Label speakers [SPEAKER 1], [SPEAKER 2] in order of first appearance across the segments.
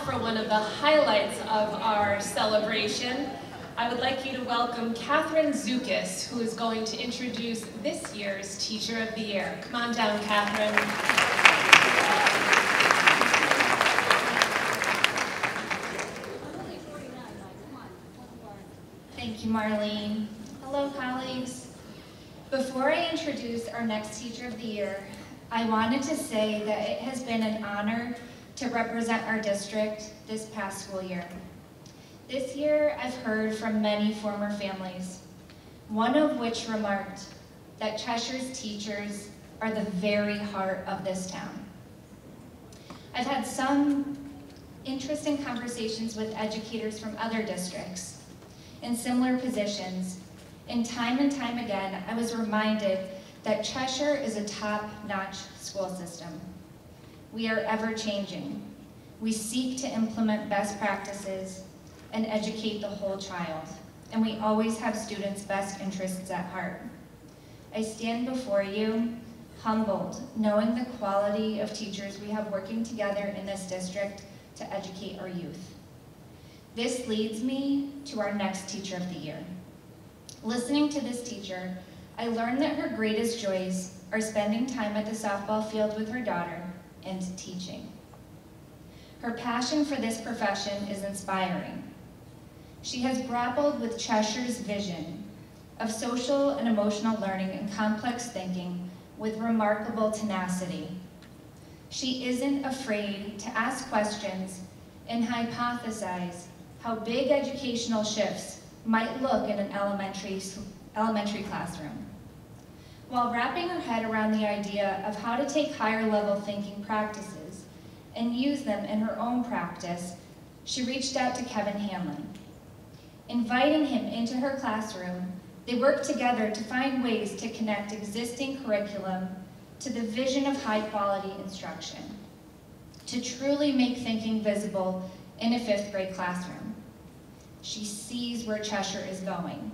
[SPEAKER 1] for one of the highlights of our celebration, I would like you to welcome Catherine Zukis, who is going to introduce this year's Teacher of the Year. Come on down, Catherine.
[SPEAKER 2] Thank you, Marlene. Hello, colleagues. Before I introduce our next Teacher of the Year, I wanted to say that it has been an honor to represent our district this past school year. This year, I've heard from many former families, one of which remarked that Cheshire's teachers are the very heart of this town. I've had some interesting conversations with educators from other districts in similar positions, and time again, I was reminded that Cheshire is a top-notch school system. We are ever-changing. We seek to implement best practices and educate the whole child, and we always have students' best interests at heart. I stand before you humbled, knowing the quality of teachers we have working together in this district to educate our youth. This leads me to our next Teacher of the Year. Listening to this teacher, I learned that her greatest joys are spending time at the softball field with her daughter and teaching. Her passion for this profession is inspiring. She has grappled with Cheshire's vision of social and emotional learning and complex thinking with remarkable tenacity. She isn't afraid to ask questions and hypothesize how big educational shifts might look in an elementary classroom. While wrapping her head around the idea of how to take higher level thinking practices and use them in her own practice, she reached out to Kevin Hanlon. Inviting him into her classroom, they worked together to find ways to connect existing curriculum to the vision of high quality instruction, to truly make thinking visible in a 5th grade classroom. She sees where Cheshire is going.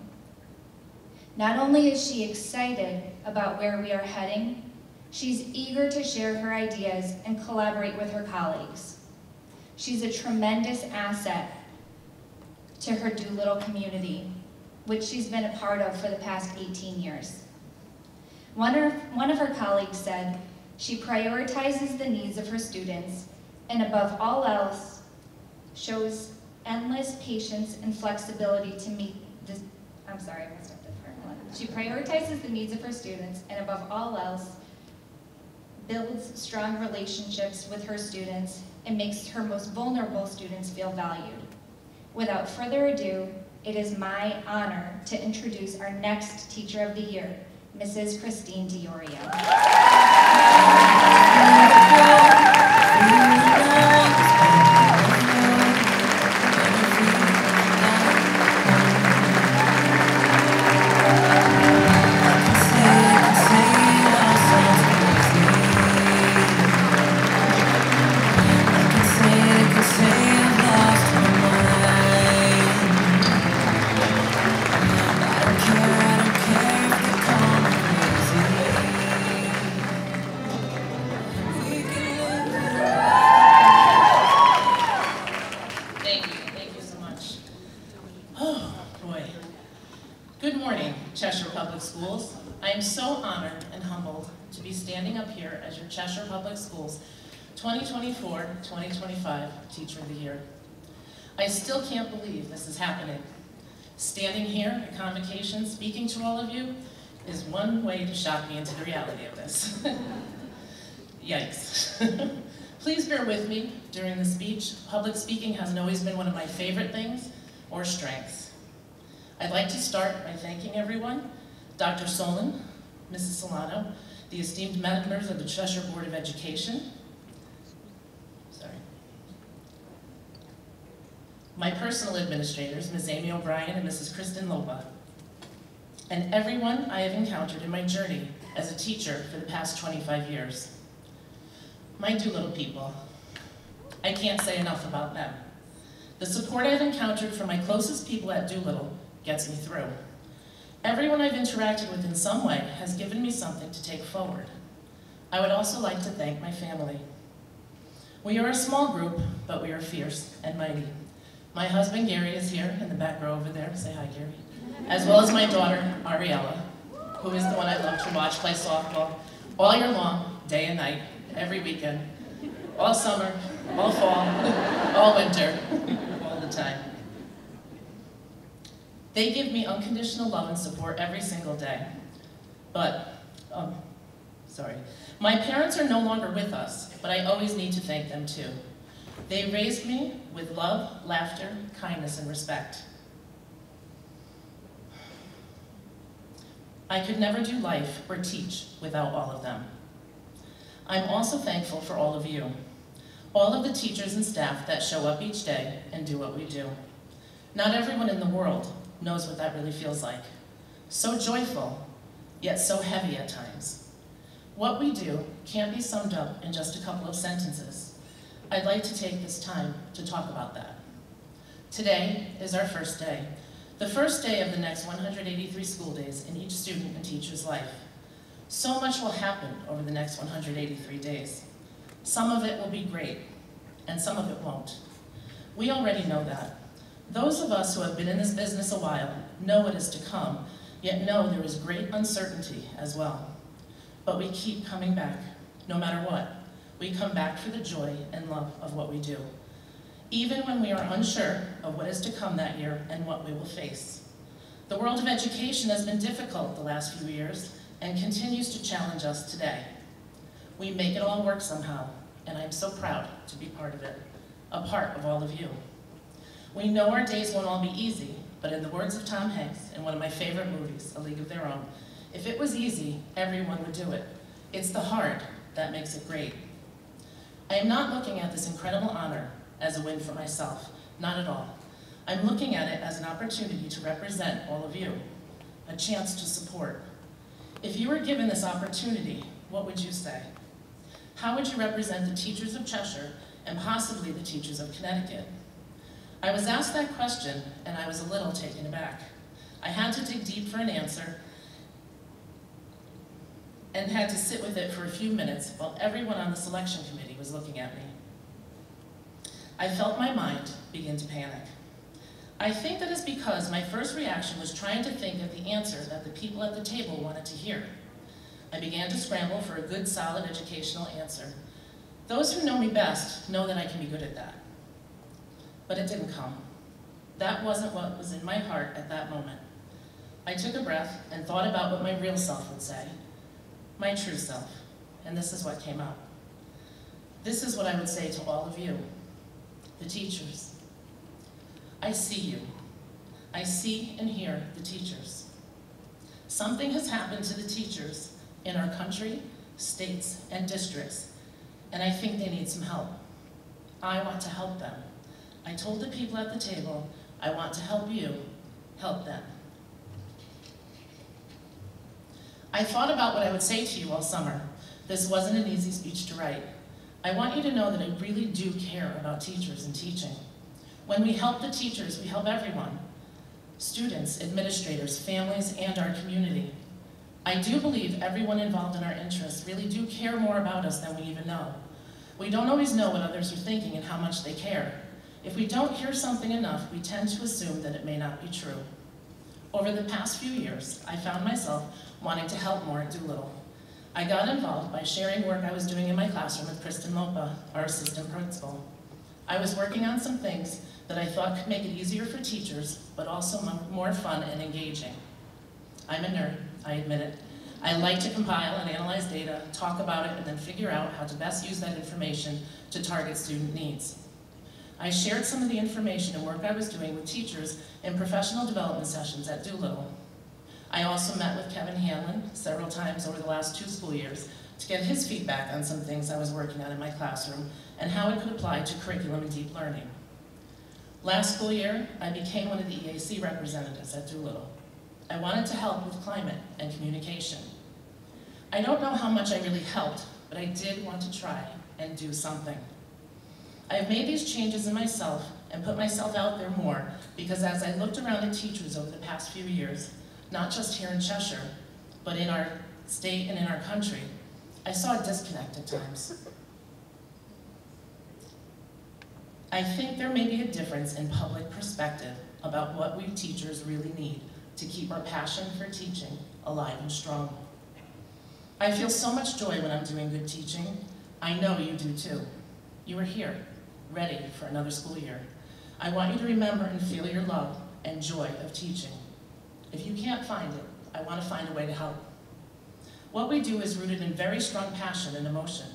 [SPEAKER 2] Not only is she excited about where we are heading, she's eager to share her ideas and collaborate with her colleagues. She's a tremendous asset to her Doolittle community, which she's been a part of for the past 18 years. One of her colleagues said, she prioritizes the needs of her students and above all else, shows endless patience and flexibility to meet this, I'm sorry, I messed up the part one. She prioritizes the needs of her students and above all else, builds strong relationships with her students and makes her most vulnerable students feel valued. Without further ado, it is my honor to introduce our next Teacher of the Year, Mrs. Christine Diorio.
[SPEAKER 3] Cheshire Public Schools 2024-2025 Teacher of the Year. I still can't believe this is happening. Standing here at Convocation speaking to all of you is one way to shock me into the reality of this. Yikes. Please bear with me during the speech. Public speaking hasn't always been one of my favorite things or strengths. I'd like to start by thanking everyone, Dr. Solon, Mrs. Solano, the esteemed members of the Cheshire Board of Education, my personal administrators, Ms. Amy O'Brien and Mrs. Kristen Loba, and everyone I have encountered in my journey as a teacher for the past 25 years. My Doolittle people, I can't say enough about them. The support I've encountered from my closest people at Doolittle gets me through. Everyone I've interacted with in some way has given me something to take forward. I would also like to thank my family. We are a small group, but we are fierce and mighty. My husband, Gary, is here in the back row over there. Say hi, Gary. As well as my daughter, Ariella, who is the one I love to watch play softball all year long, day and night, every weekend, all summer, all fall, all winter, all the time. They give me unconditional love and support every single day. But, my parents are no longer with us, but I always need to thank them too. They raised me with love, laughter, kindness, and respect. I could never do life or teach without all of them. I'm also thankful for all of you, all of the teachers and staff that show up each day and do what we do. Not everyone in the world knows what that really feels like. So joyful, yet so heavy at times. What we do can't be summed up in just a couple of sentences. I'd like to take this time to talk about that. Today is our first day, the first day of the next 183 school days in each student and teacher's life. So much will happen over the next 183 days. Some of it will be great, and some of it won't. We already know that. Those of us who have been in this business a while know what is to come, yet know there is great uncertainty as well. But we keep coming back, no matter what. We come back for the joy and love of what we do, even when we are unsure of what is to come that year and what we will face. The world of education has been difficult the last few years and continues to challenge us today. We make it all work somehow, and I'm so proud to be part of it, a part of all of you. We know our days won't all be easy, but in the words of Tom Hanks in one of my favorite movies, A League of Their Own, if it was easy, everyone would do it. It's the hard that makes it great. I am not looking at this incredible honor as a win for myself, not at all. I'm looking at it as an opportunity to represent all of you, a chance to support. If you were given this opportunity, what would you say? How would you represent the teachers of Cheshire and possibly the teachers of Connecticut? I was asked that question and I was a little taken aback. I had to dig deep for an answer and had to sit with it for a few minutes while everyone on the selection committee was looking at me. I felt my mind begin to panic. I think that is because my first reaction was trying to think of the answer that the people at the table wanted to hear. I began to scramble for a good, solid educational answer. Those who know me best know that I can be good at that. But it didn't come. That wasn't what was in my heart at that moment. I took a breath and thought about what my real self would say. My true self, and this is what came out. This is what I would say to all of you, the teachers. I see you. I see and hear the teachers. Something has happened to the teachers in our country, states, and districts, and I think they need some help. I want to help them. I told the people at the table, I want to help you, help them. I thought about what I would say to you all summer. This wasn't an easy speech to write. I want you to know that I really do care about teachers and teaching. When we help the teachers, we help everyone. Students, administrators, families, and our community. I do believe everyone involved in our interests really do care more about us than we even know. We don't always know what others are thinking and how much they care. If we don't hear something enough, we tend to assume that it may not be true. Over the past few years, I found myself wanting to help more at Doolittle. I got involved by sharing work I was doing in my classroom with Kristen Lopa, our assistant principal. I was working on some things that I thought could make it easier for teachers, but also more fun and engaging. I'm a nerd, I admit it. I like to compile and analyze data, talk about it, and then figure out how to best use that information to target student needs. I shared some of the information and work I was doing with teachers in professional development sessions at Doolittle. I also met with Kevin Hanlon several times over the last 2 school years to get his feedback on some things I was working on in my classroom and how it could apply to curriculum and deep learning. Last school year, I became one of the EAC representatives at Doolittle. I wanted to help with climate and communication. I don't know how much I really helped, but I did want to try and do something. I have made these changes in myself and put myself out there more because as I looked around at teachers over the past few years, not just here in Cheshire, but in our state and in our country, I saw a disconnect at times. I think there may be a difference in public perspective about what we teachers really need to keep our passion for teaching alive and strong. I feel so much joy when I'm doing good teaching. I know you do too. You are here, ready for another school year. I want you to remember and feel your love and joy of teaching. If you can't find it, I want to find a way to help. What we do is rooted in very strong passion and emotion.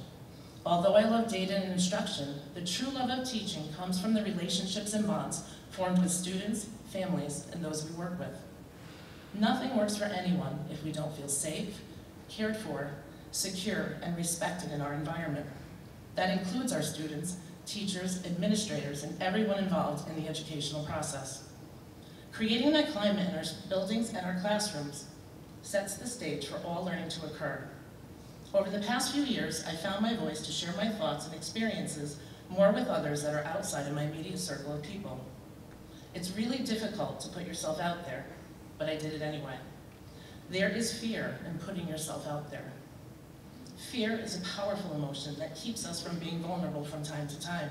[SPEAKER 3] Although I love data and instruction, the true love of teaching comes from the relationships and bonds formed with students, families, and those we work with. Nothing works for anyone if we don't feel safe, cared for, secure, and respected in our environment. That includes our students, teachers, administrators, and everyone involved in the educational process. Creating that climate in our buildings and our classrooms sets the stage for all learning to occur. Over the past few years, I found my voice to share my thoughts and experiences more with others that are outside of my immediate circle of people. It's really difficult to put yourself out there, but I did it anyway. There is fear in putting yourself out there. Fear is a powerful emotion that keeps us from being vulnerable from time to time.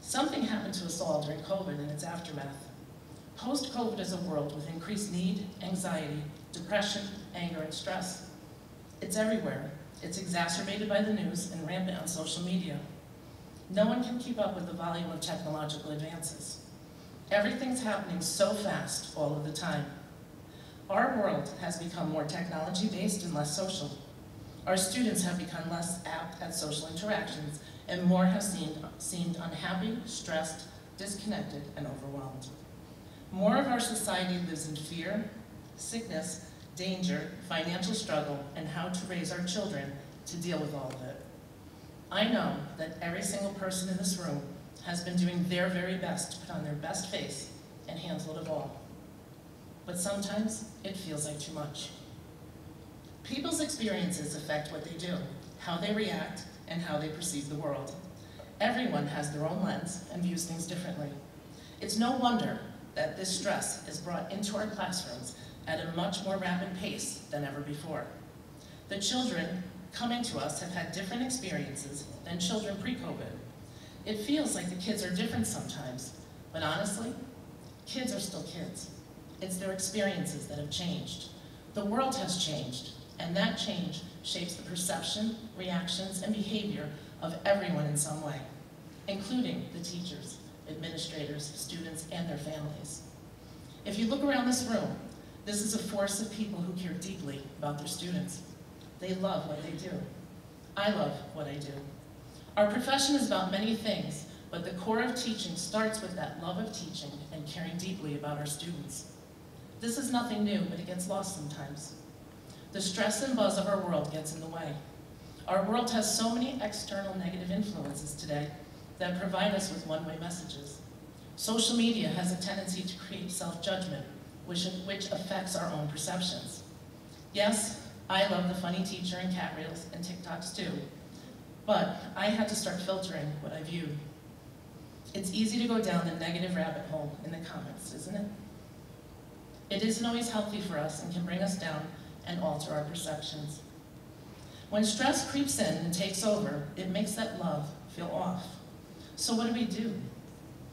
[SPEAKER 3] Something happened to us all during COVID and its aftermath. Post-COVID is a world with increased need, anxiety, depression, anger, and stress. It's everywhere. It's exacerbated by the news and rampant on social media. No one can keep up with the volume of technological advances. Everything's happening so fast all of the time. Our world has become more technology-based and less social. Our students have become less apt at social interactions, and more have seemed unhappy, stressed, disconnected, and overwhelmed. More of our society lives in fear, sickness, danger, financial struggle, and how to raise our children to deal with all of it. I know that every single person in this room has been doing their very best to put on their best face and handle it all. But sometimes it feels like too much. People's experiences affect what they do, how they react, and how they perceive the world. Everyone has their own lens and views things differently. It's no wonder that this stress is brought into our classrooms at a much more rapid pace than ever before. The children coming to us have had different experiences than children pre-COVID. It feels like the kids are different sometimes, but honestly, kids are still kids. It's their experiences that have changed. The world has changed, and that change shapes the perception, reactions, and behavior of everyone in some way, including the teachers, administrators, students, and their families. If you look around this room, this is a force of people who care deeply about their students. They love what they do. I love what I do. Our profession is about many things, but the core of teaching starts with that love of teaching and caring deeply about our students. This is nothing new, but it gets lost sometimes. The stress and buzz of our world gets in the way. Our world has so many external negative influences today that provide us with one-way messages. Social media has a tendency to create self-judgment, which affects our own perceptions. Yes, I love the funny teacher and cat reels and TikToks too, but I had to start filtering what I viewed. It's easy to go down the negative rabbit hole in the comments, isn't it? It isn't always healthy for us and can bring us down and alter our perceptions. When stress creeps in and takes over, it makes that love feel off. So what do?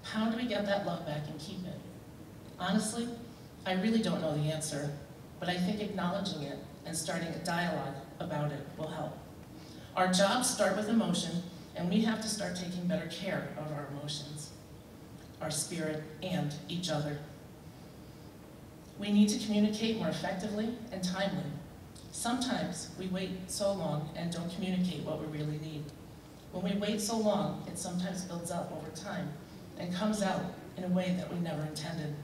[SPEAKER 3] How do we get that love back and keep it? Honestly, I really don't know the answer, but I think acknowledging it and starting a dialogue about it will help. Our jobs start with emotion, and we have to start taking better care of our emotions, our spirit, and each other. We need to communicate more effectively and timely. Sometimes we wait so long and don't communicate what we really need. When we wait so long, it sometimes builds up over time and comes out in a way that we never intended.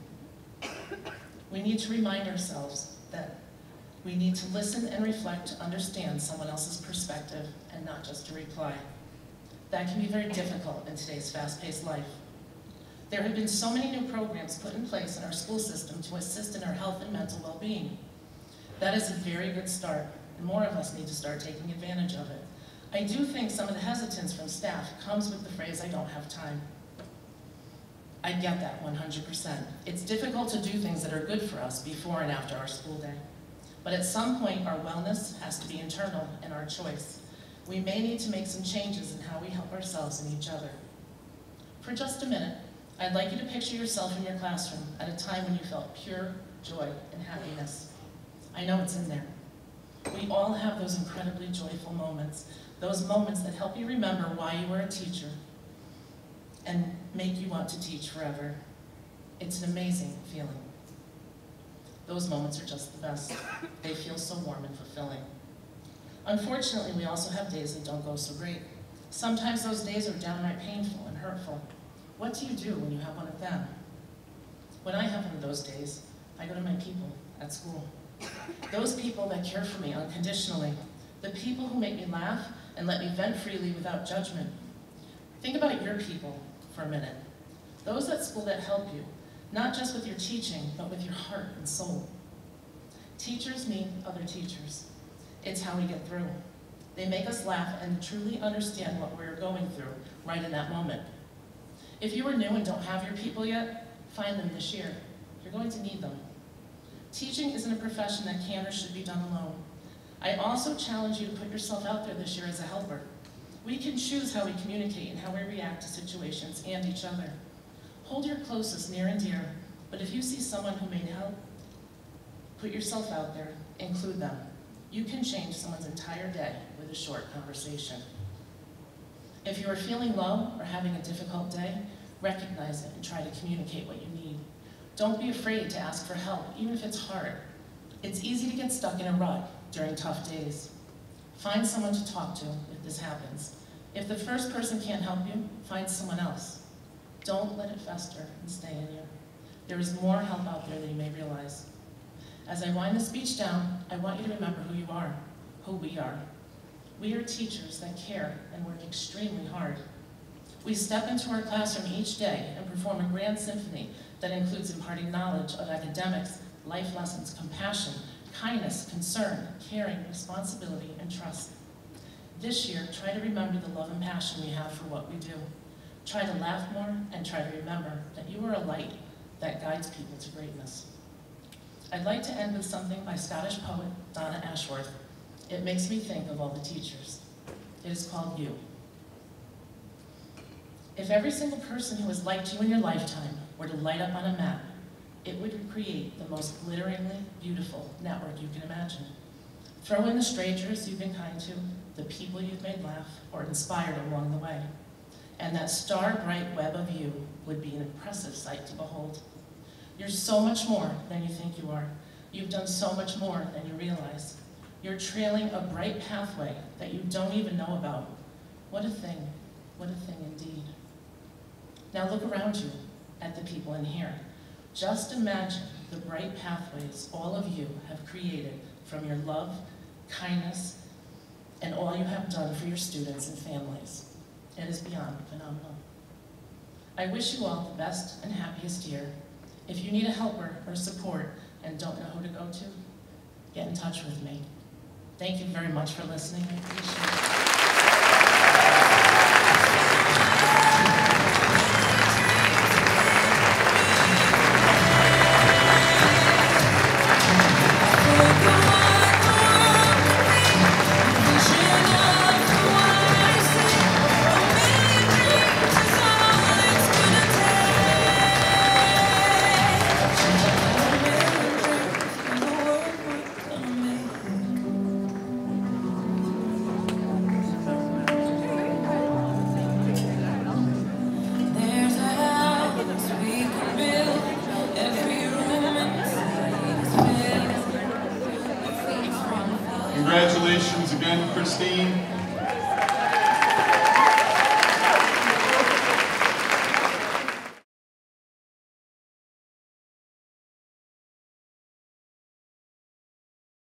[SPEAKER 3] We need to remind ourselves that we need to listen and reflect to understand someone else's perspective and not just to reply. That can be very difficult in today's fast-paced life. There have been so many new programs put in place in our school system to assist in our health and mental well-being. That is a very good start, and more of us need to start taking advantage of it. I do think some of the hesitance from staff comes with the phrase, "I don't have time." I get that 100%. It's difficult to do things that are good for us before and after our school day. But at some point, our wellness has to be internal and our choice. We may need to make some changes in how we help ourselves and each other. For just a minute, I'd like you to picture yourself in your classroom at a time when you felt pure joy and happiness. I know it's in there. We all have those incredibly joyful moments, those moments that help you remember why you were a teacher and make you want to teach forever. It's an amazing feeling. Those moments are just the best. They feel so warm and fulfilling. Unfortunately, we also have days that don't go so great. Sometimes those days are downright painful and hurtful. What do you do when you have one of them? When I have one of those days, I go to my people at school. Those people that care for me unconditionally. The people who make me laugh and let me vent freely without judgment. Think about your people for a minute. Those at school that help you, not just with your teaching, but with your heart and soul. Teachers need other teachers. It's how we get through. They make us laugh and truly understand what we're going through right in that moment. If you are new and don't have your people yet, find them this year. You're going to need them. Teaching isn't a profession that can or should be done alone. I also challenge you to put yourself out there this year as a helper. We can choose how we communicate and how we react to situations and each other. Hold your closest near and dear, but if you see someone who may help, put yourself out there, include them. You can change someone's entire day with a short conversation. If you are feeling low or having a difficult day, recognize it and try to communicate what you need. Don't be afraid to ask for help, even if it's hard. It's easy to get stuck in a rut during tough days. Find someone to talk to if this happens. If the first person can't help you, find someone else. Don't let it fester and stay in you. There is more help out there than you may realize. As I wind this speech down, I want you to remember who you are, who we are. We are teachers that care and work extremely hard. We step into our classroom each day and perform a grand symphony that includes imparting knowledge of academics, life lessons, compassion, kindness, concern, caring, responsibility, and trust. This year, try to remember the love and passion we have for what we do. Try to laugh more and try to remember that you are a light that guides people to greatness. I'd like to end with something by Scottish poet Donna Ashworth. It makes me think of all the teachers. It is called You. If every single person who has liked you in your lifetime were to light up on a map, it would create the most glitteringly beautiful network you can imagine. Throw in the strangers you've been kind to, the people you've made laugh or inspired along the way, and that star-bright web of you would be an impressive sight to behold. You're so much more than you think you are. You've done so much more than you realize. You're trailing a bright pathway that you don't even know about. What a thing indeed. Now look around you at the people in here. Just imagine the bright pathways all of you have created from your love, kindness, and all you have done for your students and families. It is beyond phenomenal. I wish you all the best and happiest year. If you need a helper or support and don't know who to go to, get in touch with me. Thank you very much for listening. I appreciate it.
[SPEAKER 4] Congratulations again, Christine.